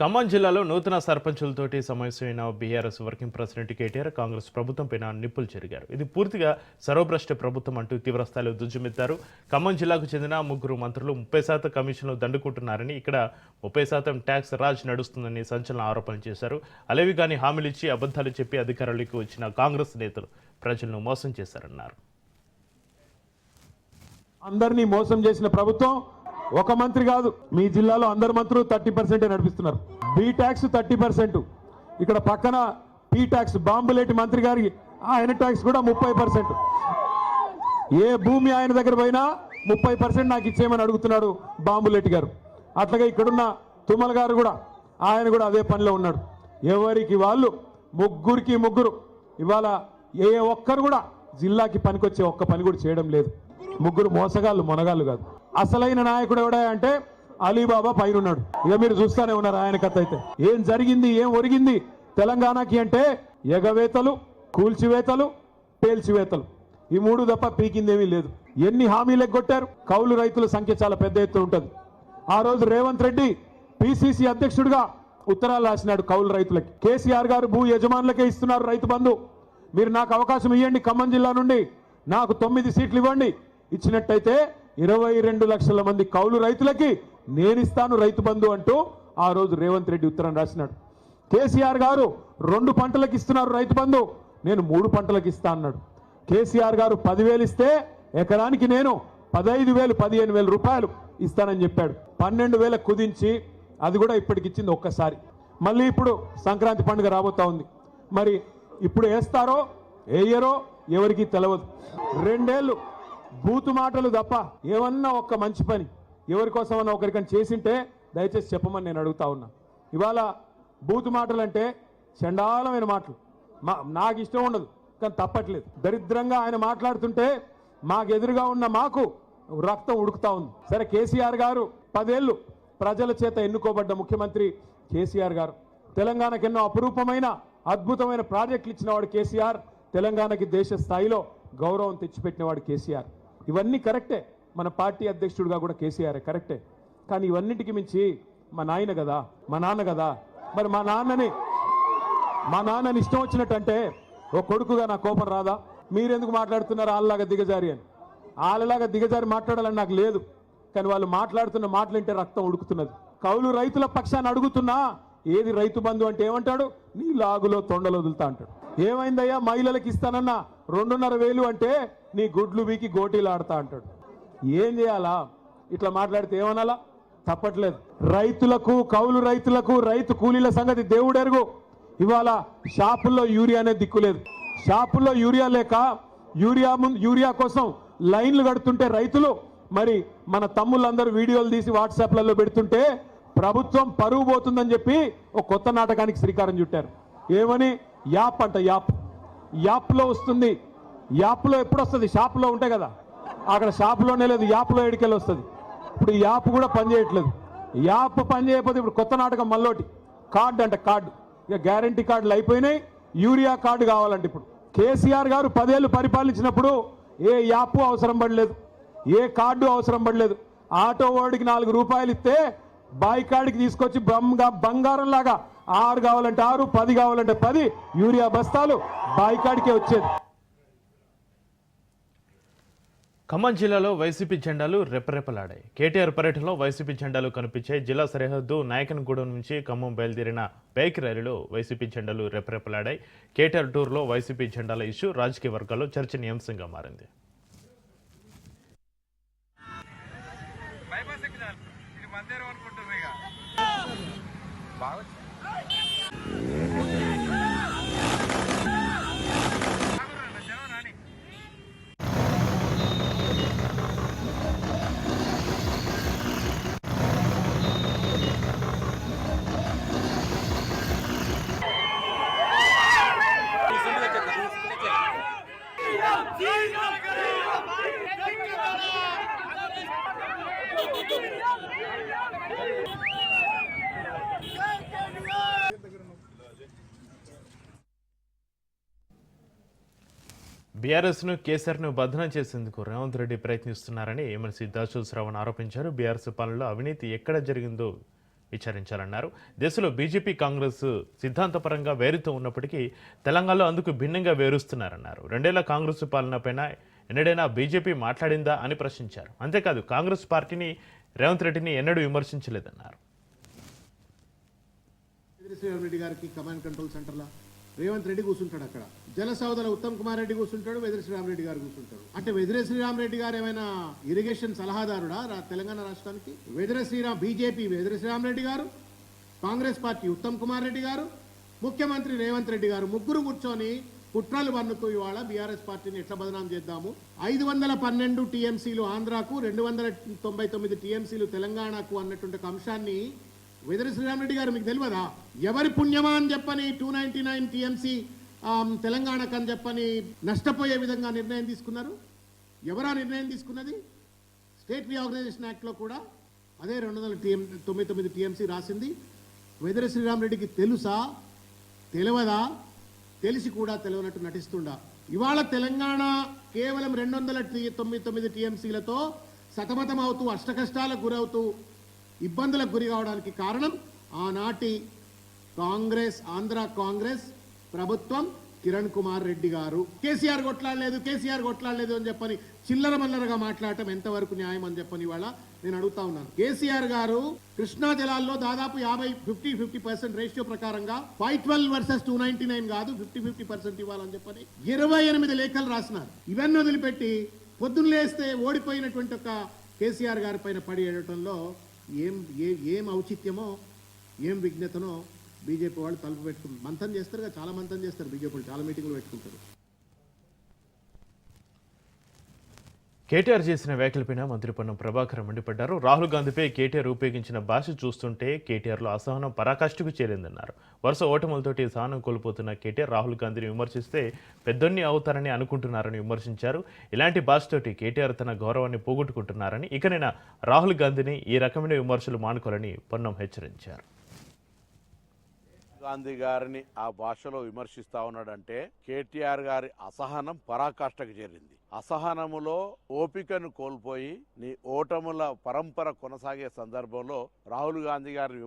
ఖమ్మం జిల్లాలో నూతన సర్పంచులతోటి సమావేశమైన BRS working president KTR Congress ప్రభుత్వంపై నిప్పులు చెరిగారు. ఇది పూర్తిగా సర్వభ్రష్ట ప్రభుత్వం అంటూ తీవ్రస్థాయిలో దుజ్జుమెత్తారు. ఖమ్మం జిల్లాకు చెందిన 3 మంత్రులు 30% కమిషన్లు దండుకుంటున్నారని, ఇక్కడ 30% ట్యాక్స్ రాజ్ నడుస్తుందని సంచలన ఆరోపణలు చేశారు. అలేవిగాని హామీలు ఇచ్చి అబద్ధాలు చెప్పి అధికారంలోకి వచ్చిన కాంగ్రెస్ నేతలు ప్రజలను మోసం చేశారన్నారు. అందరినీ మోసం చేసిన ప్రభుత్వం ఒక మంత్రి కాదు, మీ జిల్లాలో అందరు మంత్రులు 30% నడిపిస్తున్నారు. బి ట్యాక్స్ 30%, ఇక్కడ పక్కన పి ట్యాక్స్ బాంబులేటి మంత్రి గారికి ఆయన ట్యాక్స్ కూడా 30%. ఏ భూమి ఆయన దగ్గర పోయినా 30% నాకు ఇచ్చేయమని అడుగుతున్నాడు బాంబులేటి గారు. అట్లాగే ఇక్కడున్న తుమ్మల గారు కూడా ఆయన కూడా అదే పనిలో ఉన్నాడు. ఎవరికి వాళ్ళు ముగ్గురు ఇవాళ ఏ ఒక్కరు కూడా జిల్లాకి పనికొచ్చే ఒక్క పని కూడా చేయడం లేదు. ముగ్గురు మోసగాళ్ళు మొనగాళ్ళు కాదు. అసలైన నాయకుడు ఎవడా అంటే అలీబాబా పైన ఉన్నాడు. ఇక మీరు చూస్తూనే ఉన్నారు ఆయన కథ. అయితే ఏం జరిగింది ఏం ఒరిగింది తెలంగాణకి అంటే ఎగవేతలు, కూల్చివేతలు, పేల్చివేతలు, ఈ 3 తప్ప పీకిందేమీ లేదు. ఎన్ని హామీలు ఎగ్గొట్టారు. కౌలు రైతుల సంఖ్య చాలా పెద్ద ఎత్తున ఉంటుంది. ఆ రోజు రేవంత్ రెడ్డి పిసిసి అధ్యక్షుడిగా ఉత్తరాలు రాసినాడు కౌలు రైతులకి. కేసీఆర్ గారు భూ యజమానులకే ఇస్తున్నారు రైతు బంధు, మీరు నాకు అవకాశం ఇవ్వండి, ఖమ్మం జిల్లా నుండి నాకు 9 సీట్లు ఇవ్వండి. ఇచ్చినట్టయితే 22 లక్షల మంది కౌలు రైతులకి నేను ఇస్తాను రైతు బంధు అంటూ ఆ రోజు రేవంత్ రెడ్డి ఉత్తరం రాసినాడు. కేసీఆర్ గారు 2 పంటలకు ఇస్తున్నారు రైతు బంధు, నేను 3 పంటలకు ఇస్తా అన్నాడు. కేసీఆర్ గారు 10,000 ఇస్తే ఎకరానికి నేను 15,000 15,000 రూపాయలు ఇస్తానని చెప్పాడు. 12,000 కుదించి అది కూడా ఇప్పటికి ఇచ్చింది ఒక్కసారి. మళ్ళీ ఇప్పుడు సంక్రాంతి పండుగ రాబోతా ఉంది. మరి ఇప్పుడు వేస్తారో వేయరో ఎవరికి తెలియదు. 2 ఏళ్ళు బూతు మాటలు తప్ప ఏమన్నా ఒక్క మంచి పని ఎవరికోసమన్నా ఒకరికని చేసింటే దయచేసి చెప్పమని నేను అడుగుతా ఉన్నా. ఇవాళ బూతు మాటలు అంటే చండాలమైన మాటలు, నాకు ఇష్టం ఉండదు కానీ తప్పట్లేదు. దరిద్రంగా ఆయన మాట్లాడుతుంటే మాకు ఎదురుగా ఉన్న మాకు రక్తం ఉడుకుతా ఉంది. సరే, కేసీఆర్ గారు 10 ఏళ్ళు ప్రజల చేత ఎన్నుకోబడ్డ ముఖ్యమంత్రి కేసీఆర్ గారు. తెలంగాణకు ఎన్నో అపురూపమైన అద్భుతమైన ప్రాజెక్టులు ఇచ్చినవాడు కేసీఆర్. తెలంగాణకి దేశ స్థాయిలో గౌరవం తెచ్చిపెట్టినవాడు కేసీఆర్. ఇవన్నీ కరెక్టే, మన పార్టీ అధ్యక్షుడిగా కూడా కేసీఆర్ కరెక్టే. కానీ ఇవన్నిటికి మించి మా నాయన కదా, మా నాన్న కదా. మరి మా నాన్నని ఇష్టం వచ్చినట్టంటే ఓ కొడుకుగా నా కోపం రాదా? మీరెందుకు మాట్లాడుతున్నారు వాళ్ళలాగా దిగజారి అని? వాళ్ళలాగా దిగజారి మాట్లాడాలని నాకు లేదు, కానీ వాళ్ళు మాట్లాడుతున్న మాటలు వింటే రక్తం ఉడుకుతున్నది. కౌలు రైతుల పక్షాన్ని అడుగుతున్నా ఏది రైతు బంధు అంటే ఏమంటాడు? నీ లాగులో తొండలు వదులుతా అంటాడు. ఏమైందయ్యా మహిళలకు ఇస్తానన్నా 2,500 అంటే నీ గుడ్లు వీకి గోటీలు ఆడతా అంటాడు. ఏం చేయాలా? ఇట్లా మాట్లాడితే ఏమనాలా? తప్పట్లేదు. రైతులకు, కౌలు రైతులకు, రైతు కూలీల సంగతి దేవుడెరుగు. ఇవాళ షాపుల్లో యూరియా అనేది దిక్కులేదు. షాపుల్లో యూరియా లేక యూరియా కోసం లైన్లు కడుతుంటే రైతులు, మరి మన తమ్ముళ్ళందరూ వీడియోలు తీసి వాట్సాప్లలో పెడుతుంటే ప్రభుత్వం పరువు పోతుందని చెప్పి ఒక కొత్త నాటకానికి శ్రీకారం చుట్టారు. ఏమని? యాప్ అంట. యాప్లో వస్తుంది. యాప్లో ఎప్పుడు వస్తుంది? షాప్లో ఉంటాయి కదా, అక్కడ షాప్లోనే లేదు, యాప్లో ఎడికెళ్ళి వస్తుంది. ఇప్పుడు యాప్ కూడా పనిచేయట్లేదు. యాప్ పనిచేయకపోతే ఇప్పుడు కొత్త నాటకం మళ్ళోటి కార్డు అంట. కార్డు ఇక గ్యారంటీ కార్డులు అయిపోయినాయి, యూరియా కార్డు కావాలంటే. ఇప్పుడు కేసీఆర్ గారు 10 ఏళ్ళు పరిపాలించినప్పుడు ఏ యాప్ అవసరం పడలేదు, ఏ కార్డు అవసరం పడలేదు. ఆటో వాడికి 4 రూపాయలు ఇస్తే బాయ్ కాడికి తీసుకొచ్చి బంగారం లాగా 6 కావాలంటే 6, 10 కావాలంటే 10 యూరియా బస్తాలు బాయ్ కాడికే వచ్చేది. ఖమ్మం జిల్లాలో వైసీపీ జెండాలు రెపరెపలాడాయి. కేటీఆర్ పర్యటనలో వైసీపీ జెండాలు కనిపించాయి. జిల్లా సరిహద్దు నాయకన్గూడెం నుంచి ఖమ్మం బయలుదేరిన బైక్ ర్యాలీలో వైసీపీ జెండాలు రెపరెపలాడాయి. కేటీఆర్ టూర్లో వైసీపీ జెండాల ఇష్యూ రాజకీయ వర్గాల్లో చర్చనీయాంశంగా మారింది. బీఆర్ఎస్ను కేసీఆర్ను బదనం చేసేందుకు రేవంత్ రెడ్డి ప్రయత్నిస్తున్నారని ఎమ్మెల్సీ దాసోజు శ్రవణ్ ఆరోపించారు. బీఆర్ఎస్ పాలనలో అవినీతి ఎక్కడ జరిగిందో విచారించాలన్నారు. దేశంలో బీజేపీ కాంగ్రెస్ సిద్ధాంతపరంగా వేరుతూ ఉన్నప్పటికీ తెలంగాణలో అందుకు భిన్నంగా వేరుస్తున్నారన్నారు. 2 ఏళ్ల కాంగ్రెస్ పాలనపైన ఎన్నడైనా బీజేపీ మాట్లాడిందా అని ప్రశ్నించారు. అంతేకాదు కాంగ్రెస్ పార్టీని రేవంత్ రెడ్డిని ఎన్నడూ విమర్శించలేదన్నారు. శ్రీరామ్ రెడ్డి గారికి కమాండ్ కంట్రోల్ సెంటర్లో రేవంత్ రెడ్డి కూర్చుంటాడు. అక్కడ జలసౌదల ఉత్తమ్ కుమార్ రెడ్డి కూర్చుంటాడు, వెదిరి శ్రీరామ్ రెడ్డి గారు కూర్చుంటాడు. అంటే వెదిరి శ్రీరామ్ రెడ్డి గారు ఏమైనా ఇరిగేషన్ సలహాదారుడా తెలంగాణ రాష్ట్రానికి? బీజేపీ వెదిరి శ్రీరామ్ రెడ్డి గారు, కాంగ్రెస్ పార్టీ ఉత్తమ్ కుమార్ రెడ్డి గారు, ముఖ్యమంత్రి రేవంత్ రెడ్డి గారు ముగ్గురు కూర్చొని కుట్రలు వన్నుతూ ఇవాళ బీఆర్ఎస్ పార్టీని ఎట్లా బదనాం చేద్దాము, 512 టీఎంసీలు ఆంధ్రాకు, 299 టీఎంసీలు తెలంగాణకు అన్నటువంటి అంశాన్ని వెదిరి శ్రీరామరెడ్డి గారు మీకు తెలియదా? ఎవరి పుణ్యమా అని చెప్పని 299 టీఎంసీ తెలంగాణకు అని చెప్పని నష్టపోయే విధంగా నిర్ణయం తీసుకున్నారు. ఎవరా నిర్ణయం తీసుకున్నది? స్టేట్ రీఆర్గనైజేషన్ యాక్ట్లో కూడా అదే 299 టీఎంసీ రాసింది. వెదిరి శ్రీరామరెడ్డికి తెలుసా తెలియదా? తెలిసి కూడా తెలియనట్టు నటిస్తుండా. ఇవాళ తెలంగాణ కేవలం 299 టీఎంసీలతో సతమతం అవుతూ అష్టకష్టాలకు గురవుతూ ఇబ్బందులకు గురి కావడానికి కారణం ఆనాటి కాంగ్రెస్, ఆంధ్ర కాంగ్రెస్ ప్రభుత్వం, కిరణ్ కుమార్ రెడ్డి గారు. కేసీఆర్ కొట్లాడలేదు అని చెప్పని చిల్లర మల్లరగా మాట్లాడటం ఎంతవరకు న్యాయం అని చెప్పని ఇవాళ నేను అడుగుతా ఉన్నాను. కేసీఆర్ గారు కృష్ణా జలాల్లో దాదాపు 50% రేషియో ప్రకారంగా 512 వర్సెస్ 299 కాదు 50% ఇవ్వాలని చెప్పని 28 లేఖలు రాసినారు. ఇవన్నీ వదిలిపెట్టి పొద్దున్న లేస్తే ఓడిపోయినటువంటి ఒక కేసీఆర్ గారి పైన పడి ఏడటంలో ఏం ఔచిత్యమో ఏం విజ్ఞతనో బీజేపీ వాళ్ళు తలుపు పెట్టుకుంటారు. మంతం చేస్తారు కదా, చాలా మంతం చేస్తారు బీజేపీ వాళ్ళు, చాలా మీటింగ్లు పెట్టుకుంటారు. కేటీఆర్ చేసిన వ్యాఖ్యలపైన మంత్రి పొన్నం ప్రభాకర్ మండిపడ్డారు. రాహుల్ గాంధీపై కేటీఆర్ ఉపయోగించిన భాష చూస్తుంటే కేటీఆర్లో అసహనం పరాకాష్ఠకు చేరిందన్నారు. వరుస ఓటములతోటి సహనం కోల్పోతున్న కేటీఆర్ రాహుల్ గాంధీని విమర్శిస్తే పెద్దొన్ని అవుతారని అనుకుంటున్నారని విమర్శించారు. ఇలాంటి భాషతోటి కేటీఆర్ తన గౌరవాన్ని పోగొట్టుకుంటున్నారని, ఇకనైనా రాహుల్ గాంధీని ఈ రకమైన విమర్శలు మానుకోవాలని పొన్నం హెచ్చరించారు. గాంధీ గారిని ఆ భాషలో విమర్శిస్తా ఉన్నాడంటే కేటీఆర్ గారి అసహనం పరాకాష్ఠకు చేరింది. అసహనములో ఓపికను కోల్పోయి నీ ఓటముల పరంపర కొనసాగే సందర్భంలో రాహుల్ గాంధీ గారిని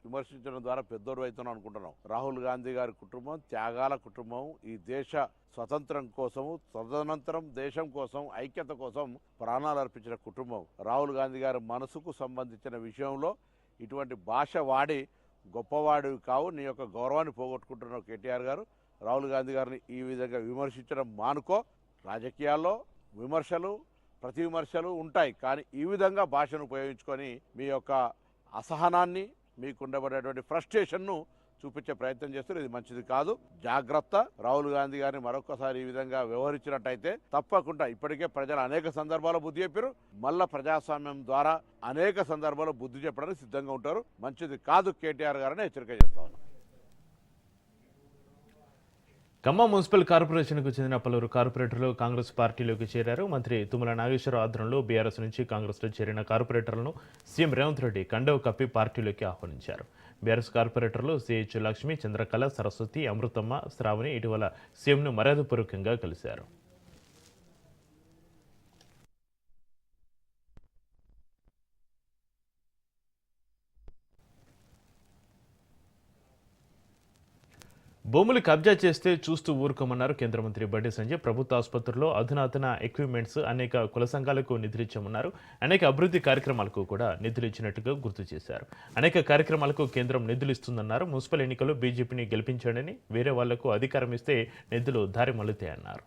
విమర్శించడం ద్వారా పెద్దోడు అవుతున్నాం అనుకుంటున్నాం. రాహుల్ గాంధీ గారి కుటుంబం త్యాగాల కుటుంబం. ఈ దేశ స్వతంత్రం కోసము, తదనంతరం దేశం కోసం, ఐక్యత కోసం ప్రాణాలు అర్పించిన కుటుంబం. రాహుల్ గాంధీ గారి మనసుకు సంబంధించిన విషయంలో ఇటువంటి భాష వాడి గొప్పవాడివి కావు, నీ యొక్క గౌరవాన్ని పోగొట్టుకుంటున్నావు కేటీఆర్ గారు. రాహుల్ గాంధీ గారిని ఈ విధంగా విమర్శించడం మానుకో. రాజకీయాల్లో ప్రతి విమర్శలు ఉంటాయి, కానీ ఈ విధంగా భాషను ఉపయోగించుకొని మీ యొక్క అసహనాన్ని, మీకు ఉండబడేటువంటి ఫ్రస్ట్రేషన్ను చూపించే ప్రయత్నం చేస్తారు. ఇది మంచిది కాదు. జాగ్రత్త. రాహుల్ గాంధీ గారిని మరొకసారి ఈ విధంగా వ్యవహరించినట్టయితే తప్పకుండా ఇప్పటికే ప్రజలు అనేక సందర్భాల్లో బుద్ధి చెప్పారు. మళ్ళా ప్రజాస్వామ్యం ద్వారా అనేక సందర్భాల్లో బుద్ధి చెప్పడానికి సిద్ధంగా ఉంటారు. మంచిది కాదు కేటీఆర్ గారిని హెచ్చరిక చేస్తా ఉన్నాం. ఖమ్మం మున్సిపల్ కార్పొరేషన్కు చెందిన పలువురు కార్పొరేటర్లు కాంగ్రెస్ పార్టీలోకి చేరారు. మంత్రి తుమ్మల నాగేశ్వరరావు ఆధ్వర్యంలో బీఆర్ఎస్ నుంచి కాంగ్రెస్లో చేరిన కార్పొరేటర్లను సీఎం రేవంత్ రెడ్డి కండవ కప్పి పార్టీలోకి ఆహ్వానించారు. బీఆర్ఎస్ కార్పొరేటర్లు సిహెచ్ లక్ష్మి, చంద్రకళ, సరస్వతి, అమృతమ్మ, శ్రావణి ఇటీవల సీఎంను మర్యాదపూర్వకంగా కలిశారు. భూములు కబ్జా చేస్తే చూస్తూ ఊరుకోమన్నారు కేంద్ర మంత్రి బండి సంజయ్. ప్రభుత్వ ఆసుపత్రుల్లో అధునాతన ఎక్విప్మెంట్స్, అనేక కుల సంఘాలకు నిధులిచ్చామన్నారు. అనేక అభివృద్ధి కార్యక్రమాలకు కూడా నిధులు ఇచ్చినట్టుగా గుర్తు చేశారు. అనేక కార్యక్రమాలకు కేంద్రం నిధులు ఇస్తుందన్నారు. మున్సిపల్ ఎన్నికల్లో బీజేపీని గెలిపించాడని, వేరే వాళ్లకు అధికారం ఇస్తే నిధులు దారి మళ్లుతాయన్నారు.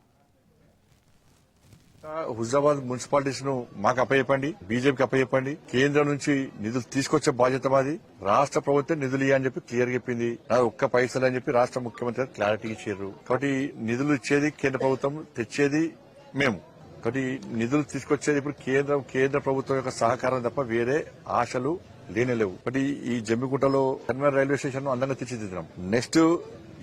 హుజరాబాద్ మున్సిపాలిటీస్ ను మాకు అప్పచెప్పండి, బీజేపీకి అప్పచెప్పండి. కేంద్రం నుంచి నిధులు తీసుకొచ్చే బాధ్యత మాది. రాష్ట్ర ప్రభుత్వం నిధులు ఇవ్వని చెప్పి క్లియర్ చెప్పింది. నాకు ఒక్క పైసలు అని చెప్పి రాష్ట్ర ముఖ్యమంత్రి క్లారిటీ ఇచ్చారు. కాబట్టి నిధులు ఇచ్చేది కేంద్ర ప్రభుత్వం, తెచ్చేది మేము. కాబట్టి నిధులు తీసుకొచ్చేది ఇప్పుడు కేంద్ర ప్రభుత్వం యొక్క సహకారం తప్ప వేరే ఆశలు లేనేలేవు. కాబట్టి ఈ జమ్మిగుంటలో కన్వర్ రైల్వే స్టేషన్ అందంగా తీర్చిదిద్దాం. నెక్స్ట్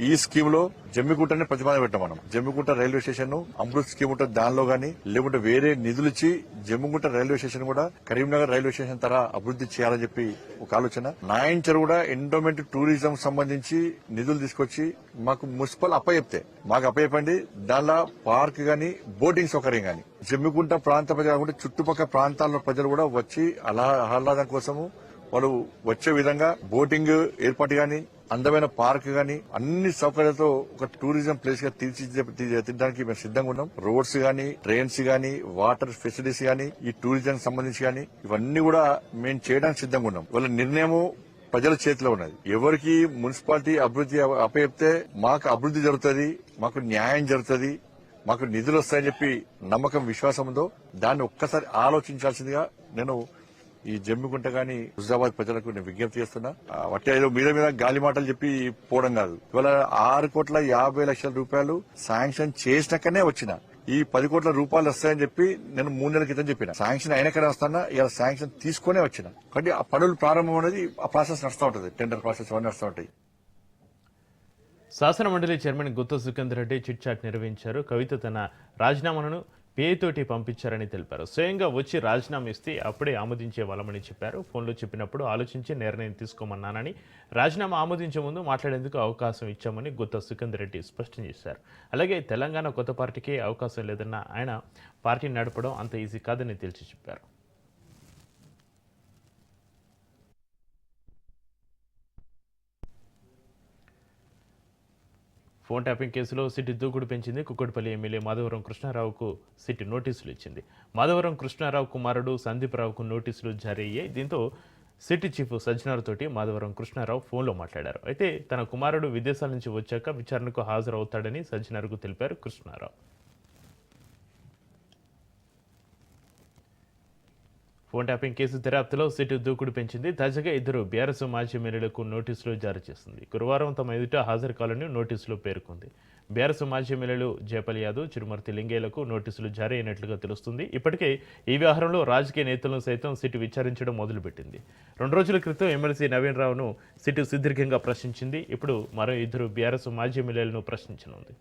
ఈ స్కీమ్ లో జమ్మిగుంటని ప్రతిపాదన పెట్టాం. మనం Jammikunta railway station Amrit scheme ఉంటుంది, దానిలో గానీ లేకుంటే వేరే నిధులు ఇచ్చి జమ్మిగుంట రైల్వే స్టేషన్ కూడా కరీంనగర్ రైల్వే స్టేషన్ తర అభివృద్ధి చేయాలని చెప్పి ఒక ఆలోచన. నాయంచర్ కూడా ఎండోమెంట్ టూరిజం సంబంధించి నిధులు తీసుకొచ్చి మాకు మున్సిపల్ అప్పచెప్తే మాకు అప్పచెప్పండి. దానిలో పార్క్ గానీ బోటింగ్ సౌకర్యం గానీ జమ్మిగుంట ప్రాంత ప్రజలు కాకుండా చుట్టుపక్కల ప్రాంతాల్లో ప్రజలు కూడా వచ్చి ఆహ్లాదం కోసము వాళ్ళు వచ్చే విధంగా బోటింగ్ ఏర్పాటు గాని, అందమైన పార్క్ గాని, అన్ని సౌకర్యాలతో ఒక టూరిజం ప్లేస్ గా తీర్చిదిద్దడానికి మేము సిద్ధంగా ఉన్నాం. రోడ్స్ గాని, ట్రైన్స్ గాని, వాటర్ ఫెసిలిటీస్ గాని, ఈ టూరిజం సంబంధించి గాని ఇవన్నీ కూడా మేము చేయడానికి సిద్ధంగా ఉన్నాం. వాళ్ళ నిర్ణయం ప్రజల చేతిలో ఉన్నది. ఎవరికి మున్సిపాలిటీ అభివృద్ధి అప్పచెప్తే మాకు అభివృద్ధి జరుగుతుంది, మాకు న్యాయం జరుగుతుంది, మాకు నిధులు వస్తాయని చెప్పి నమ్మకం, విశ్వాసం ఉందో దాన్ని ఒక్కసారి ఆలోచించాల్సిందిగా నేను ఈ జమ్మికుంట గాని హుజాబాద్ ప్రజలకు నేను విజ్ఞప్తి చేస్తున్నా. వట్టి ఏదో మీద గాలి మాటలు చెప్పి పోవడం కాదు. ఇవాళ 6,50,00,000 రూపాయలు శాంక్షన్ చేసినాకనే వచ్చిన. ఈ 10 కోట్ల రూపాయలు వస్తాయని చెప్పి నేను 3 నెలల క్రితం చెప్పిన. శాంక్షన్ అయినాకనే వస్తానా, ఇలా శాంక్షన్ తీసుకునే వచ్చిన. కాబట్టి ఆ పనులు ప్రారంభం అనేది ఆ ప్రాసెస్ నడుస్తూ ఉంటుంది, టెండర్ ప్రాసెస్ అవన్నీ నడుస్తూ ఉంటాయి. శాసనమండలి chairman Gutta Sukhender Reddy chit chat నిర్వహించారు. కవిత తన రాజీనామాను పేతోటి పంపించారని తెలిపారు. స్వయంగా వచ్చి రాజీనామా ఇస్తే అప్పుడే ఆమోదించే వాళ్ళమని చెప్పారు. ఫోన్లో చెప్పినప్పుడు ఆలోచించి నిర్ణయం తీసుకోమన్నానని, రాజీనామా ఆమోదించే ముందు మాట్లాడేందుకు అవకాశం ఇచ్చామని గుత్తా సుఖేందర్ రెడ్డి స్పష్టం చేశారు. అలాగే తెలంగాణ కొత్త పార్టీకి అవకాశం లేదన్న ఆయన పార్టీని నడపడం అంత ఈజీ కాదని తేల్చి చెప్పారు. ఫోన్ ట్యాపింగ్ కేసులో సిట్ దూకుడు పెంచింది. కుక్కడపల్లి ఎమ్మెల్యే మాధవరం కృష్ణారావుకు సిట్ నోటీసులు ఇచ్చింది. మాధవరం కృష్ణారావు కుమారుడు సందీప్ రావుకు నోటీసులు జారీ అయ్యాయి. దీంతో సిట్ చీఫ్ సజ్జనార్ తోటి మాధవరం కృష్ణారావు ఫోన్లో మాట్లాడారు. అయితే తన కుమారుడు విదేశాల నుంచి వచ్చాక విచారణకు హాజరవుతాడని సజ్జనార్కు తెలిపారు కృష్ణారావు. ఫోన్ ట్యాపింగ్ కేసు దర్యాప్తులో సిట్ దూకుడు పెంచింది. తాజాగా 2 బీఆర్ఎస్ మాజీ ఎమ్మెల్యేలకు నోటీసులు జారీ చేసింది. గురువారం తమ ఎదుట హాజరు కావాలని నోటీసులో పేర్కొంది. బీఆర్ఎస్ మాజీ ఎమ్మెల్యేలు జయపాల్ యాదవ్, చిరుమర్తి లింగయ్యలకు నోటీసులు జారీ అయినట్లుగా తెలుస్తుంది. ఇప్పటికే ఈ వ్యవహారంలో రాజకీయ నేతలను సైతం సిట్ విచారించడం మొదలుపెట్టింది. 2 రోజుల క్రితం ఎమ్మెల్సీ నవీన్ రావును సిట్ సుదీర్ఘంగా ప్రశ్నించింది. ఇప్పుడు మరో 2 బీఆర్ఎస్ మాజీ ఎమ్మెల్యేలను ప్రశ్నించనుంది.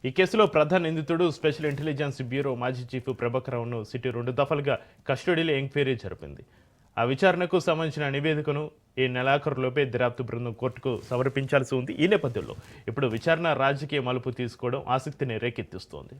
ఈ కేసులో ప్రధాన నిందితుడు స్పెషల్ ఇంటెలిజెన్స్ బ్యూరో మాజీ చీఫ్ ప్రభాకర్ రావును సిట్ 2 దఫలుగా కస్టడీలో ఎంక్వైరీ జరిపింది. ఆ విచారణకు సంబంధించిన నివేదికను ఈ నెలాఖరులోపే దర్యాప్తు బృందం కోర్టుకు సమర్పించాల్సి ఉంది. ఈ నేపథ్యంలో ఇప్పుడు విచారణ రాజకీయ మలుపు తీసుకోవడం ఆసక్తిని రేకెత్తిస్తోంది.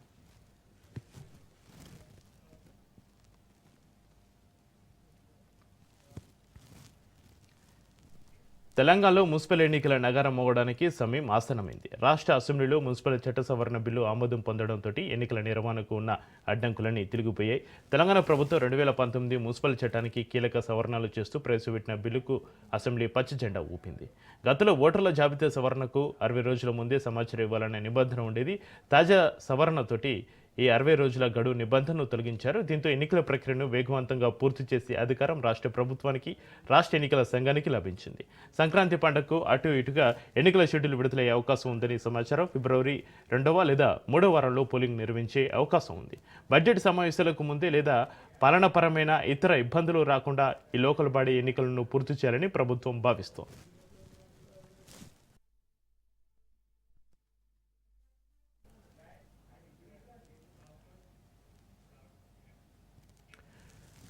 తెలంగాణలో మున్సిపల్ ఎన్నికల నగారం మోగడానికి సమయం ఆసన్నమైంది. రాష్ట్ర అసెంబ్లీలో మున్సిపల్ చట్ట సవరణ బిల్లు ఆమోదం పొందడంతో ఎన్నికల నిర్వహణకు ఉన్న అడ్డంకులన్నీ తిరిగిపోయాయి. తెలంగాణ ప్రభుత్వం 2019 మున్సిపల్ చట్టానికి కీలక సవరణలు చేస్తూ ప్రవేశపెట్టిన బిల్లుకు అసెంబ్లీ పచ్చ జెండా ఊపింది. గతంలో ఓటర్ల జాబితా సవరణకు 60 రోజుల ముందే సమాచారం ఇవ్వాలనే నిబంధన ఉండేది. తాజా సవరణతోటి ఈ 60 రోజుల గడువు నిబంధనను తొలగించారు. దీంతో ఎన్నికల ప్రక్రియను వేగవంతంగా పూర్తి చేసే అధికారం రాష్ట్ర ప్రభుత్వానికి, రాష్ట్ర ఎన్నికల సంఘానికి లభించింది. సంక్రాంతి పండుగకు అటు ఇటుగా ఎన్నికల షెడ్యూల్ విడుదలయ్యే అవకాశం ఉందని సమాచారం. ఫిబ్రవరి 2వ లేదా 3వ వారంలో పోలింగ్ నిర్వహించే అవకాశం ఉంది. బడ్జెట్ సమావేశాలకు ముందే లేదా పాలనాపరమైన ఇతర ఇబ్బందులు రాకుండా ఈ లోకల్ బాడీ ఎన్నికలను పూర్తి చేయాలని ప్రభుత్వం భావిస్తోంది.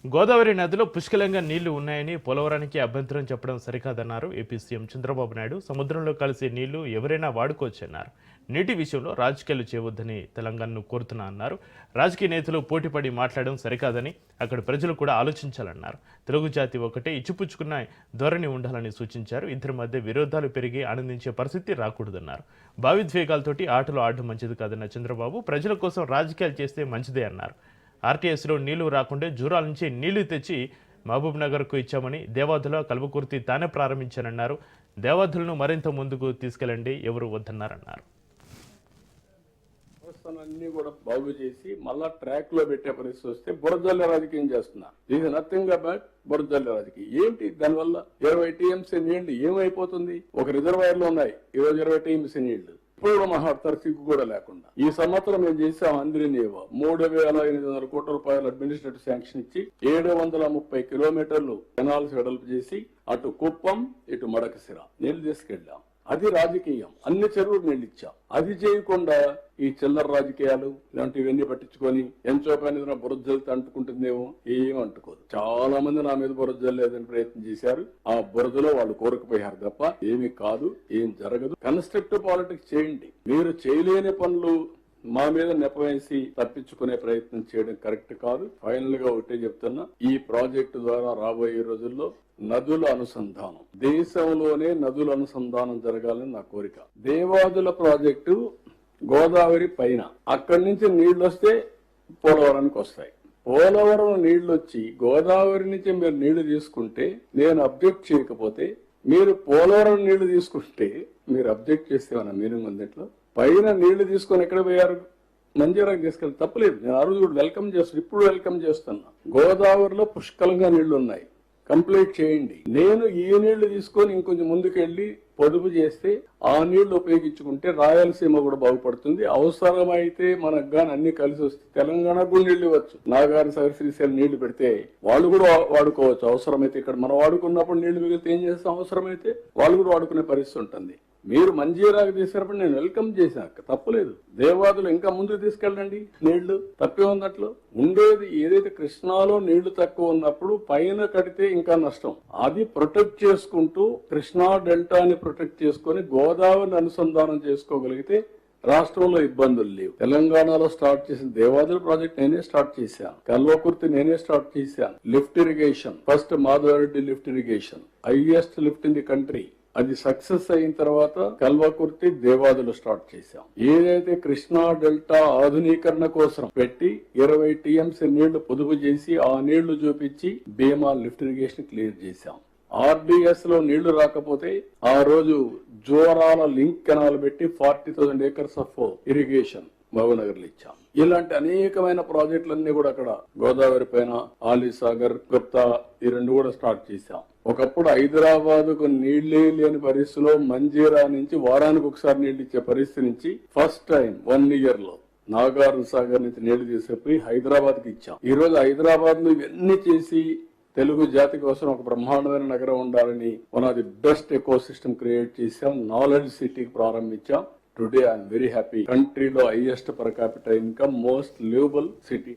గోదావరి నదిలో పుష్కలంగా నీళ్లు ఉన్నాయని, పోలవరానికి అభ్యంతరం చెప్పడం సరికాదన్నారు ఏపీ సీఎం చంద్రబాబు నాయుడు. సముద్రంలో కలిసే నీళ్లు ఎవరైనా వాడుకోవచ్చన్నారు. నీటి విషయంలో రాజకీయాలు చేయవద్దని తెలంగాణను కోరుతున్నా అన్నారు. రాజకీయ నేతలు పోటీపడి మాట్లాడడం సరికాదని, అక్కడ ప్రజలు కూడా ఆలోచించాలన్నారు. తెలుగు జాతి ఒకటే, ఇచ్చిపుచ్చుకున్న ధోరణి ఉండాలని సూచించారు. ఇద్దరి మధ్య విరోధాలు పెరిగి ఆనందించే పరిస్థితి రాకూడదన్నారు. భావిద్వేగాలతోటి ఆటలు ఆడడం మంచిది కాదన్న చంద్రబాబు, ప్రజల కోసం రాజకీయాలు చేస్తే మంచిదే అన్నారు. ఆర్టీఎస్లో నీళ్లు రాకుంటే జూరాల నుంచి నీళ్లు తెచ్చి మహబూబ్ నగర్కు ఇచ్చామని, దేవాదుల కల్వకుర్తి తానే ప్రారంభించానన్నారు. దేవాదులను మరింత ముందుకు తీసుకెళ్లండి, ఎవరు వద్దన్నారన్నారు. అన్ని కూడా బాగు చేసి మళ్ళా ట్రాక్ లో పెట్టే పరిస్థితి వస్తే బురదల్లి రాజకీయం చేస్తున్నారు. ఇది నథింగ్ అబౌట్ బురదల్లి రాజకీయం. ఏంటి దానివల్ల 20 టీఎంసీ నీళ్లు ఏమైపోతుంది? ఒక రిజర్వాయర్ లో ఉన్నాయి ఈరోజు 20 టీఎంసీ నీళ్లు. ఇప్పుడు మాట్లాడతారు సిగ్గు కూడా లేకుండా. ఈ సంవత్సరం మేము చేసాం అంద్రినేవా 3,800 కోట్ల రూపాయల అడ్మినిస్ట్రేటివ్ శాంక్షన్ ఇచ్చి 730 కిలోమీటర్లు కెనాల్స్ వెడల్పు చేసి అటు కుప్పం ఇటు మడకసిర నీళ్లు తీసుకెళ్లాం. అది రాజకీయం. అన్ని చెరువులు నీళ్ళు ఇచ్చాం. అది చేయకుండా ఈ చిల్లర రాజకీయాలు ఇలాంటివన్నీ పట్టించుకొని ఎంతో పని బురదలతో అంటుకుంటుందేమో, ఏం అంటుకోదు. చాలా మంది నా మీద బురదలేదని ప్రయత్నం చేశారు. ఆ బురదలో వాళ్ళు కోరుకుపోయారు తప్ప ఏమి కాదు, ఏం జరగదు. కన్స్ట్రక్టివ్ పాలిటిక్స్ చేయండి. మీరు చేయలేని పనులు మా మీద నెపవేసి తప్పించుకునే ప్రయత్నం చేయడం కరెక్ట్ కాదు. ఫైనల్ గా ఒకటే చెప్తున్నా, ఈ ప్రాజెక్టు ద్వారా రాబోయే రోజుల్లో నదుల అనుసంధానం, దేశంలోనే నదుల అనుసంధానం జరగాలని నా కోరిక. దేవాదుల ప్రాజెక్టు గోదావరి పైన, అక్కడి నుంచి నీళ్లు వస్తే పోలవరానికి వస్తాయి. పోలవరం నీళ్లు వచ్చి గోదావరి నుంచి మీరు నీళ్లు తీసుకుంటే నేను అబ్జెక్ట్ చేయకపోతే, మీరు పోలవరం నీళ్లు తీసుకుంటే మీరు అబ్జెక్ట్ చేస్తే మన మీనింగ్ ఉంది. ఇట్లా పైన నీళ్లు తీసుకొని ఎక్కడ పోయారు? మంజీరాకి తీసుకెళ్ళి తప్పలేదు. నేను ఆ రోజు కూడా వెల్కమ్ చేస్తాను, ఇప్పుడు వెల్కమ్ చేస్తున్నా. గోదావరిలో పుష్కలంగా నీళ్లు ఉన్నాయి, కంప్లీట్ చేయండి. నేను ఈ నీళ్లు తీసుకొని ఇంకొంచెం ముందుకెళ్లి పొదుపు చేస్తే ఆ నీళ్లు ఉపయోగించుకుంటే రాయలసీమ కూడా బాగుపడుతుంది. అవసరమైతే మనకు గాని అన్ని కలిసి వస్తే తెలంగాణకు కూడా నీళ్లు ఇవ్వచ్చు. నాగార్జున సాగర్, శ్రీశైలం నీళ్లు పెడితే వాళ్ళు కూడా వాడుకోవచ్చు. అవసరమైతే ఇక్కడ మనం వాడుకున్నప్పుడు నీళ్లు మిగిలితే ఏం చేస్తాం? అవసరమైతే వాళ్ళు కూడా వాడుకునే పరిస్థితి ఉంటుంది. మీరు మంజీరాకు తీసుకున్నప్పుడు నేను వెల్కమ్ చేశాక తప్పలేదు. దేవాదులు ఇంకా ముందుకు తీసుకెళ్ళండి, నీళ్లు తప్పే ఉన్నట్లు ఉండేది. ఏదైతే కృష్ణాలో నీళ్లు తక్కువ ఉన్నప్పుడు పైన కడితే ఇంకా నష్టం. అది ప్రొటెక్ట్ చేసుకుంటూ కృష్ణా డెల్టాని ప్రొటెక్ట్ చేసుకుని గోదావరిని అనుసంధానం చేసుకోగలిగితే రాష్ట్రంలో ఇబ్బందులు లేవు. తెలంగాణలో స్టార్ట్ చేసిన దేవాదుల ప్రాజెక్ట్ నేనే స్టార్ట్ చేశాను, కల్వకుర్తి నేనే స్టార్ట్ చేశాను. Lift irrigation, first Madhava Reddy lift irrigation, highest lift in the country. అది సక్సెస్ అయిన తర్వాత కల్వకుర్తి, దేవాదులు స్టార్ట్ చేశాం. ఏదైతే కృష్ణా డెల్టా ఆధునీకరణ కోసం పెట్టి 20 టీఎంసీ నీళ్లు పొదుపు చేసి ఆ నీళ్లు చూపించి భీమా లిఫ్ట్ ఇరిగేషన్ క్లియర్ చేశాం. ఆర్డీఎస్ లో నీళ్లు రాకపోతే ఆ రోజు జోరాల లింక్ కెనాల్ పెట్టి 40,000 acres ఆఫ్ ఇరిగేషన్ మహబూబ్నగర్ లో ఇచ్చాం. ఇలాంటి అనేకమైన ప్రాజెక్టులన్నీ కూడా అక్కడ గోదావరి పైన ఆలీసాగర్, గుప్తా ఈ 2 కూడా స్టార్ట్ చేశాం. ఒకప్పుడు హైదరాబాద్ కు నీళ్లే లేని పరిస్థితిలో మంజీరా నుంచి వారానికి ఒకసారి నీళ్లు ఇచ్చే పరిస్థితి నుంచి ఫస్ట్ టైం 1 year లో నాగార్జున సాగర్ నుంచి నీళ్లు తీసుకుపోయి హైదరాబాద్ కి ఇచ్చాం. ఈ రోజు హైదరాబాద్ లో ఇవన్నీ చేసి తెలుగు జాతి కోసం ఒక బ్రహ్మాండమైన నగరం ఉండాలని one of the best ecosystem create చేశాం. నాలెడ్జ్ సిటీకి ప్రారంభించాం. Today I'm very happy. కంట్రీలో highest per capita income, most livable city.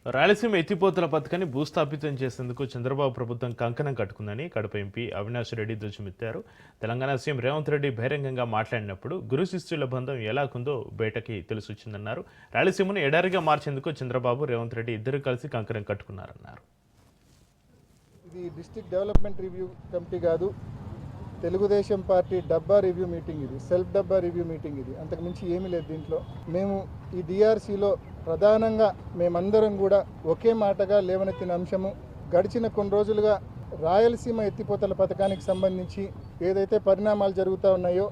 Rayalaseema ఎత్తిపోతల పథకాన్ని భూస్థాపితం చేసేందుకు చంద్రబాబు ప్రభుత్వం కంకణం కట్టుకుందని కడప ఎంపీ అవినాష్ రెడ్డి ధ్వజమెత్తారు. తెలంగాణ సీఎం రేవంత్ రెడ్డి బహిరంగంగా మాట్లాడినప్పుడు గురు శిష్యుల బంధం ఎలాగుందో బయటకి తెలిసొచ్చిందన్నారు. రాయలసీమను ఎడారిగా మార్చేందుకు చంద్రబాబు, రేవంత్ రెడ్డి ఇద్దరు కలిసి కంకణం కట్టుకున్నారన్నారు. ఇది డిస్ట్రిక్ట్ డెవలప్మెంట్ రివ్యూ కమిటీ కాదు, తెలుగుదేశం పార్టీ డబ్బా రివ్యూ మీటింగ్. ఇది సెల్ఫ్ డబ్బా రివ్యూ మీటింగ్. ఇది అంతకుమించి ఏమీ లేదు దీంట్లో. మేము ఈ డిఆర్సీలో ప్రధానంగా మేమందరం కూడా ఒకే మాటగా లేవనెత్తిన అంశము, గడిచిన కొన్ని రోజులుగా రాయలసీమ ఎత్తిపోతల పథకానికి సంబంధించి ఏదైతే పరిణామాలు జరుగుతూ ఉన్నాయో,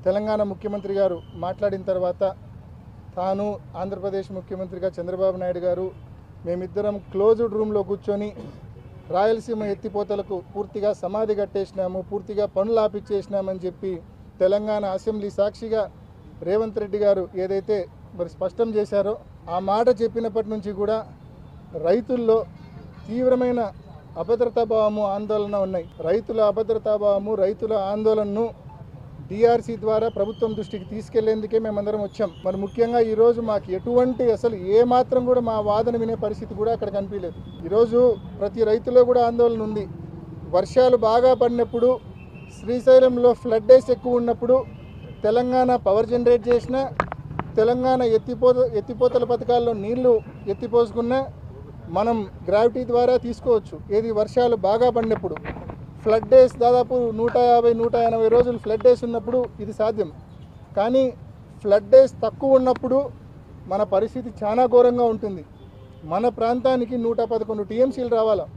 తెలంగాణ ముఖ్యమంత్రి గారు మాట్లాడిన తర్వాత తాను, ఆంధ్రప్రదేశ్ ముఖ్యమంత్రిగా చంద్రబాబు నాయుడు గారు, మేమిద్దరం క్లోజ్డ్ రూమ్లో కూర్చొని రాయలసీమ ఎత్తిపోతలకు పూర్తిగా సమాధి కట్టేసినాము, పూర్తిగా పనులు ఆపిచ్చేసినామని చెప్పి తెలంగాణ అసెంబ్లీ సాక్షిగా రేవంత్ రెడ్డి గారు ఏదైతే మరి స్పష్టం చేశారో, ఆ మాట చెప్పినప్పటి నుంచి కూడా రైతుల్లో తీవ్రమైన అభద్రతాభావము, ఆందోళన ఉన్నాయి. రైతుల అభద్రతాభావము, రైతుల ఆందోళనను డిఆర్సీ ద్వారా ప్రభుత్వం దృష్టికి తీసుకెళ్లేందుకే మేమందరం వచ్చాం. మరి ముఖ్యంగా ఈరోజు మాకు ఎటువంటి అసలు ఏమాత్రం కూడా మా వాదన వినే పరిస్థితి కూడా అక్కడ కనిపించలేదు. ఈరోజు ప్రతి రైతులో కూడా ఆందోళన ఉంది. వర్షాలు బాగా పడినప్పుడు, శ్రీశైలంలో ఫ్లడ్ డేస్ ఎక్కువ ఉన్నప్పుడు తెలంగాణ పవర్ జనరేట్ చేసిన, తెలంగాణ ఎత్తిపోతల పథకాల్లో నీళ్లు ఎత్తిపోసుకున్నా మనం గ్రావిటీ ద్వారా తీసుకోవచ్చు. ఏది వర్షాలు బాగా పడినప్పుడు, ఫ్లడ్ డేస్ దాదాపు 150-180 రోజులు ఫ్లడ్ డేస్ ఉన్నప్పుడు ఇది సాధ్యం. కానీ ఫ్లడ్ డేస్ తక్కువ ఉన్నప్పుడు మన పరిస్థితి చాలా ఘోరంగా ఉంటుంది. మన ప్రాంతానికి 111 టీఎంసీలు రావాలా.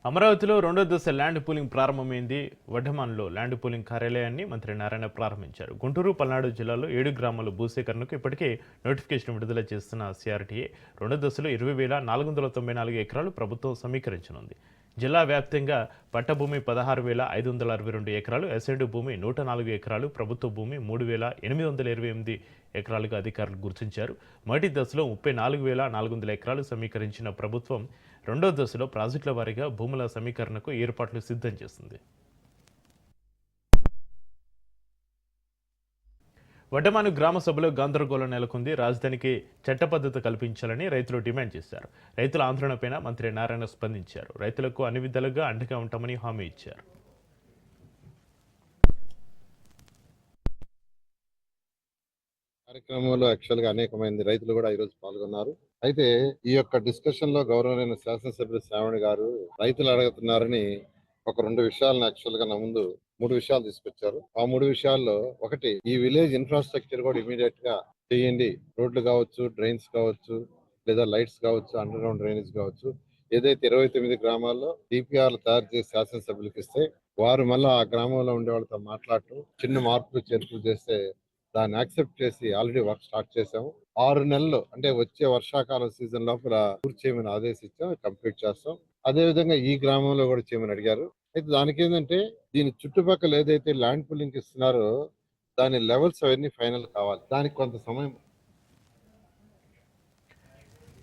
అమరావతిలో 2వ దశ ల్యాండ్ పూలింగ్ ప్రారంభమైంది. వడ్డమాన్లో ల్యాండ్ పూలింగ్ కార్యాలయాన్ని మంత్రి నారాయణ ప్రారంభించారు. గుంటూరు, పల్నాడు జిల్లాలో 7 గ్రామాల భూసేకరణకు ఇప్పటికే నోటిఫికేషన్ విడుదల చేస్తున్న సిఆర్టీఏ 2వ దశలో 20,494 ఎకరాలు ప్రభుత్వం సమీకరించనుంది. జిల్లా వ్యాప్తంగా పట్టభూమి 16,562 ఎకరాలు, అసైన్డ్ భూమి 104 ఎకరాలు, ప్రభుత్వ భూమి 3,828 ఎకరాలుగా అధికారులు గుర్తించారు. మొదటి దశలో 34,400 ఎకరాలు సమీకరించిన ప్రభుత్వం 2వ దశలో ప్రాజెక్టుల వారీగా భూముల సమీకరణకు ఏర్పాట్లు సిద్ధం చేస్తుంది. వడ్డమాను గ్రామ సభలో గందరగోళం నెలకొంది. రాజధానికి చట్టబద్ధత కల్పించాలని రైతులు డిమాండ్ చేశారు. రైతుల ఆందోళనపైన మంత్రి నారాయణ స్పందించారు. రైతులకు అన్ని విధాలుగా అండగా ఉంటామని హామీ ఇచ్చారు. కార్యక్రమంలో యాక్చువల్ గా అనేక మంది రైతులు కూడా ఈరోజు పాల్గొన్నారు. అయితే ఈ యొక్క డిస్కషన్ లో గౌరవనీయ శాసనసభ్యులు శ్రావణి గారు రైతులు అడుగుతున్నారని ఒక 2 విషయాలను యాక్చువల్ గా నా ముందు 3 విషయాలు తీసుకొచ్చారు. ఆ 3 విషయాల్లో ఒకటి, ఈ విలేజ్ ఇన్ఫ్రాస్ట్రక్చర్ కూడా ఇమీడియట్ గా చేయండి. రోడ్లు కావచ్చు, డ్రైన్స్ కావచ్చు, లేదా లైట్స్ కావచ్చు, అండర్ గ్రౌండ్ డ్రైనేజ్ కావచ్చు. ఏదైతే 29 గ్రామాల్లో డిపిఆర్లు తయారు చేసి శాసనసభ్యులకు ఇస్తే వారు మళ్ళీ ఆ గ్రామంలో ఉండే వాళ్ళతో మాట్లాడటం, చిన్న మార్పులు చేర్పులు చేస్తే దాన్ని యాక్సెప్ట్ చేసి ఆల్రెడీ వర్క్ స్టార్ట్ చేశాము. 6 నెలలు అంటే వచ్చే వర్షాకాలం సీజన్ లోపల పూర్తి చేయమని ఆదేశించాం. కంప్లీట్ చేస్తాం. అదే విధంగా ఈ గ్రామంలో కూడా చేయమని అడిగారు. అయితే దానికి ఏంటంటే దీని చుట్టుపక్కల ఏదైతే ల్యాండ్ పుల్లింగ్ ఇస్తున్నారో దాని లెవెల్స్ అవన్నీ ఫైనల్ కావాలి. దానికి కొంత సమయం.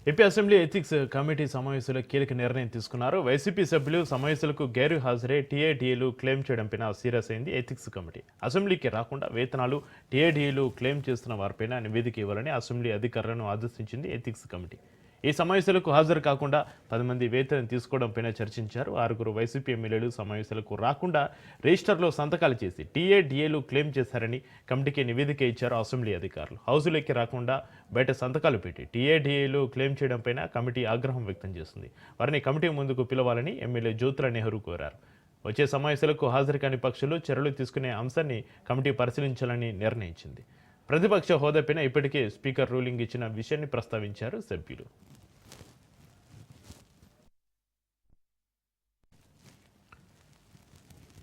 ఏపీ అసెంబ్లీ ఎథిక్స్ కమిటీ సమావేశంలో కీలక నిర్ణయం తీసుకున్నారు. వైసీపీ సభ్యులు సమావేశాలకు గైరు హాజరై టీఏడీఏలు క్లెయిమ్ చేయడంపైన సీరియస్ అయింది ఎథిక్స్ కమిటీ. అసెంబ్లీకి రాకుండా వేతనాలు టీఏడీఏలు క్లెయిమ్ చేస్తున్న వారిపైన నివేదిక ఇవ్వాలని అసెంబ్లీ అధికారులను ఆదేశించింది ఎథిక్స్ కమిటీ. ఈ సమావేశాలకు హాజరు కాకుండా 10 మంది వేతనం తీసుకోవడంపైన చర్చించారు. 6 వైసీపీ ఎమ్మెల్యేలు సమావేశాలకు రాకుండా రిజిస్టర్లో సంతకాలు చేసి టీఏడీఏలు క్లెయిమ్ చేశారని కమిటీకి నివేదిక ఇచ్చారు అసెంబ్లీ అధికారులు. హౌసులోకి రాకుండా బయట సంతకాలు పెట్టి టీఏడీఏలు క్లెయిమ్ చేయడంపైన కమిటీ ఆగ్రహం వ్యక్తం చేస్తుంది. వారిని కమిటీ ముందుకు పిలవాలని ఎమ్మెల్యే జ్యోతుల నెహ్రూ కోరారు. వచ్చే సమావేశాలకు హాజరు కాని పక్షులు చర్యలు తీసుకునే అంశాన్ని కమిటీ పరిశీలించాలని నిర్ణయించింది. ప్రతిపక్ష హోదాపైన ఇప్పటికే స్పీకర్ రూలింగ్ ఇచ్చిన విషయాన్ని ప్రస్తావించారు సభ్యులు.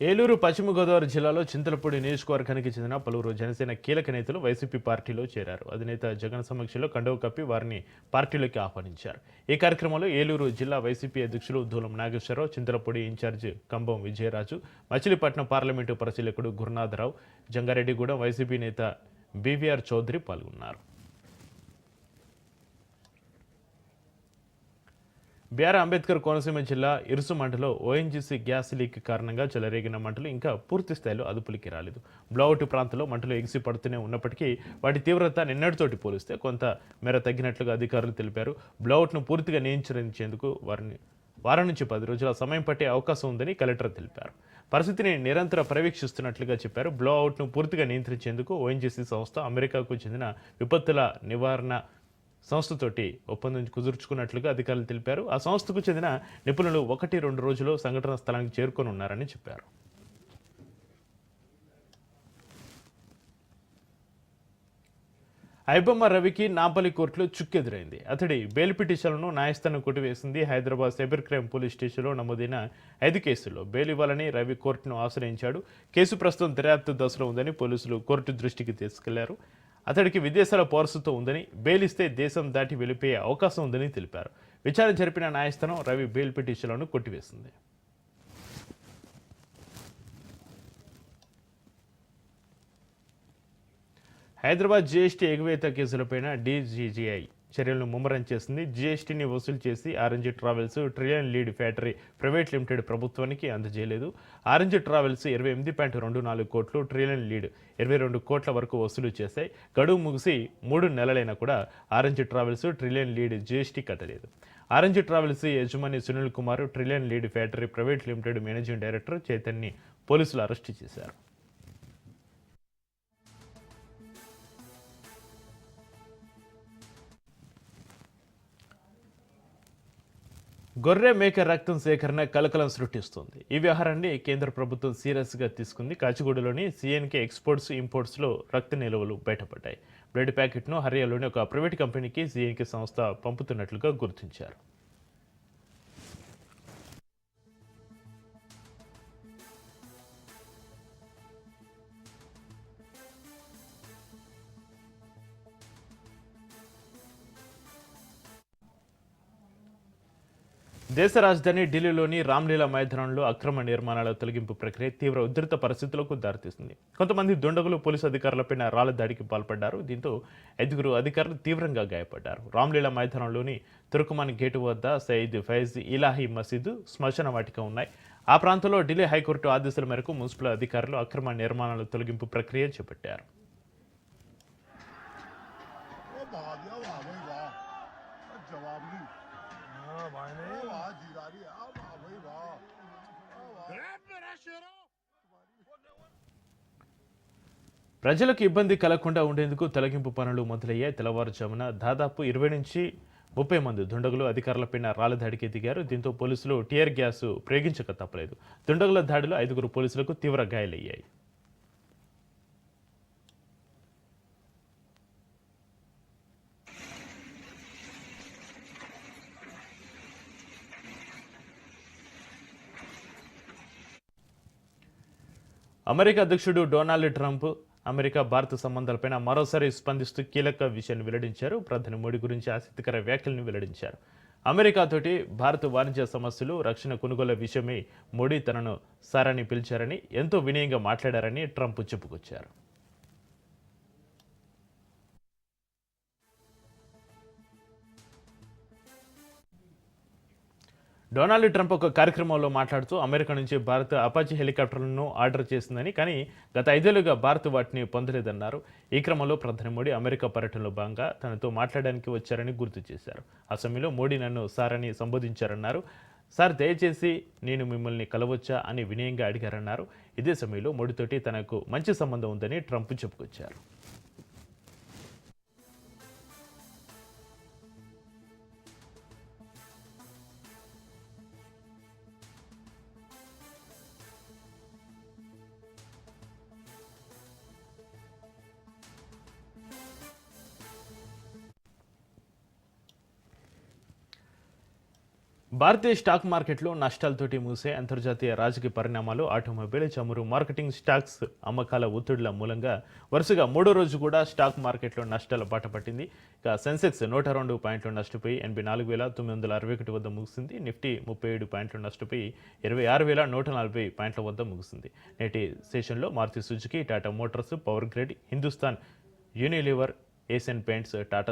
ఏలూరు పశ్చిమ గోదావరి జిల్లాలో చింతలపూడి నియోజకవర్గానికి చెందిన పలువురు జనసేన కీలక నేతలు వైసీపీ పార్టీలో చేరారు. అధినేత జగన్ సమక్షంలో కండువ కప్పి వారిని పార్టీలోకి ఆహ్వానించారు. ఈ కార్యక్రమంలో ఏలూరు జిల్లా వైసీపీ అధ్యక్షులు దూలం నాగేశ్వరరావు, చింతలపూడి ఇన్ఛార్జి కంబం విజయరాజు, మచిలీపట్నం పార్లమెంటు పరిశీలకుడు గురునాథరావు, జంగారెడ్డిగూడెం వైసీపీ నేత బీవీఆర్ చౌదరి పాల్గొన్నారు. బిఆర్ అంబేద్కర్ కోనసీమ జిల్లా ఇరుసు మండలో ఓఎన్జీసీ గ్యాస్ లీక్ కారణంగా చెలరేగిన మంటలు ఇంకా పూర్తి స్థాయిలో అదుపులోకి రాలేదు. బ్లౌట్ ప్రాంతంలో మంటలు ఎగిసి పడుతూనే ఉన్నప్పటికీ వాటి తీవ్రత నిన్నటితోటి పోలిస్తే కొంత మేర తగ్గినట్లుగా అధికారులు తెలిపారు. బ్లౌట్ను పూర్తిగా నియంత్రించేందుకు వారం నుంచి 10 రోజుల సమయం పట్టే అవకాశం ఉందని కలెక్టర్ తెలిపారు. పరిస్థితిని నిరంతర పర్యవేక్షిస్తున్నట్లుగా చెప్పారు. బ్లౌట్ను పూర్తిగా నియంత్రించేందుకు ఓఎన్జీసీ సంస్థ అమెరికాకు చెందిన విపత్తుల నివారణ సంస్థతోటి ఒప్పందం కుదుర్చుకున్నట్లుగా అధికారులు తెలిపారు. ఆ సంస్థకు చెందిన నిపుణులు 1-2 రోజుల్లో సంఘటన స్థలానికి చేరుకొని ఉన్నారని చెప్పారు. ఐబొమ్మ రవికి నాంపల్లి కోర్టులో చుక్కెదురైంది. అతడి బెయిల్ పిటిషన్లను న్యాయస్థానం కొట్టివేసింది. హైదరాబాద్ సైబర్ క్రైమ్ పోలీస్ స్టేషన్లో నమోదైన 5 కేసుల్లో బెయిల్ ఇవ్వాలని రవి కోర్టును ఆశ్రయించాడు. కేసు ప్రస్తుతం దర్యాప్తు దశలో ఉందని పోలీసులు కోర్టు దృష్టికి తీసుకెళ్లారు. అతడికి విదేశాల పౌరసత్వం ఉందని, బెయిల్ ఇస్తే దేశం దాటి వెళ్లిపోయే అవకాశం ఉందని తెలిపారు. విచారణ జరిపిన న్యాయస్థానం రవి బెయిల్ పిటిషన్లను కొట్టివేసింది. హైదరాబాద్ జీఎస్టీ ఎగువేత కేసులపైన డీజీజీఐ చర్యలను ముమ్మరం చేసింది. జీఎస్టీని వసూలు చేసి orange Travels Trillion Lead factory private limited ప్రభుత్వానికి అందజేయలేదు. ఆరెంజ్ ట్రావెల్స్ 28.24 కోట్లు, ట్రిలియన్ లీడ్ 22 కోట్ల వరకు వసూలు చేశాయి. గడువు ముగిసి 3 నెలలైనా కూడా Orange Travels Trillion Lead GST కట్టలేదు. ఆరెంజ్ ట్రావెల్స్ యజమాని Sunil Kumar, Trillion Lead factory private limited managing director చైతన్యని పోలీసులు అరెస్టు చేశారు. గొర్రె మేక రక్తం సేకరణ కలకలం సృష్టిస్తోంది. ఈ వ్యవహారాన్ని కేంద్ర ప్రభుత్వం సీరియస్గా తీసుకుంది. కాచిగూడలోని సిఎన్కే ఎక్స్పోర్ట్స్ ఇంపోర్ట్స్లో రక్త నిల్వలు బయటపడ్డాయి. బ్లడ్ ప్యాకెట్ను హర్యానాలోని ఒక ప్రైవేట్ కంపెనీకి సిఎన్కే సంస్థ పంపుతున్నట్లుగా గుర్తించారు. దేశ రాజధాని ఢిల్లీలోని రామ్లీలా మైదానంలో అక్రమ నిర్మాణాల తొలగింపు ప్రక్రియ తీవ్ర ఉధృత పరిస్థితులకు దారితీస్తుంది. కొంతమంది దుండగులు పోలీసు అధికారులపై రాళ్ల దాడికి పాల్పడ్డారు. దీంతో 5 అధికారులు తీవ్రంగా గాయపడ్డారు. రామ్లీలా మైదానంలోని తుర్కమాన్ గేటు వద్ద సయీద్ ఫైజ్ ఇలాహీ మసీదు, శ్మశాన వాటిక ఉన్నాయి. ఆ ప్రాంతంలో ఢిల్లీ హైకోర్టు ఆదేశాల మేరకు మున్సిపల్ అధికారులు అక్రమ నిర్మాణాల తొలగింపు ప్రక్రియ చేపట్టారు. ప్రజలకు ఇబ్బంది కలగకుండా ఉండేందుకు తొలగింపు పనులు మొదలయ్యాయి. తెల్లవారుజామున దాదాపు 20 నుంచి 30 మంది దుండగులు అధికారులపైన రాళ్ల దాడికి దిగారు. దీంతో పోలీసులు టియర్ గ్యాస్ ప్రయోగించక తప్పలేదు. దుండగుల దాడిలో 5 పోలీసులకు తీవ్ర గాయాలయ్యాయి. అమెరికా అధ్యక్షుడు డొనాల్డ్ ట్రంప్ అమెరికా భారత సంబంధాలపైన మరోసారి స్పందిస్తూ కీలక విషయాన్ని వెల్లడించారు. ప్రధాని మోడీ గురించి ఆసక్తికర వ్యాఖ్యలను వెల్లడించారు. అమెరికాతోటి భారత వాణిజ్య సమస్యలు, రక్షణ కొనుగోలు విషయమై మోడీ తనను సార్ అని పిలిచారని, ఎంతో వినయంగా మాట్లాడారని ట్రంప్ చెప్పుకొచ్చారు. డొనాల్డ్ ట్రంప్ ఒక కార్యక్రమంలో మాట్లాడుతూ అమెరికా నుంచి భారత్ అపాచీ హెలికాప్టర్లను ఆర్డర్ చేసిందని, కానీ గత 5 ఏళ్లుగా భారత్ వాటిని పొందలేదన్నారు. ఈ క్రమంలో ప్రధాని మోడీ అమెరికా పర్యటనలో భాగంగా తనతో మాట్లాడడానికి వచ్చారని గుర్తు చేశారు. ఆ సమయంలో మోడీ నన్ను సార్ అని సంబోధించారన్నారు. సార్ దయచేసి నేను మిమ్మల్ని కలవచ్చా అని వినయంగా అడిగారన్నారు. ఇదే సమయంలో మోడీతోటి తనకు మంచి సంబంధం ఉందని ట్రంప్ చెప్పుకొచ్చారు. భారతీయ స్టాక్ మార్కెట్లో నష్టాలతోటి మూసే అంతర్జాతీయ రాజకీయ పరిణామాలు, ఆటోమొబైల్, చమురు, మార్కెటింగ్, స్టాక్స్ అమ్మకాల ఒత్తిడుల మూలంగా వరుసగా 3వ రోజు కూడా స్టాక్ మార్కెట్లో నష్టాల బాట పట్టింది. ఇక సెన్సెక్స్ 102 పాయింట్లు నష్టపోయి 84,961 వద్ద ముగిసింది. నిఫ్టీ 37 పాయింట్లు నష్టపోయి 26,140 పాయింట్ల వద్ద ముగిసింది. నేటి సెషన్లో Maruti Suzuki, Tata Motors, Power Grid, Hindustan Unilever, Asian Paints, Tata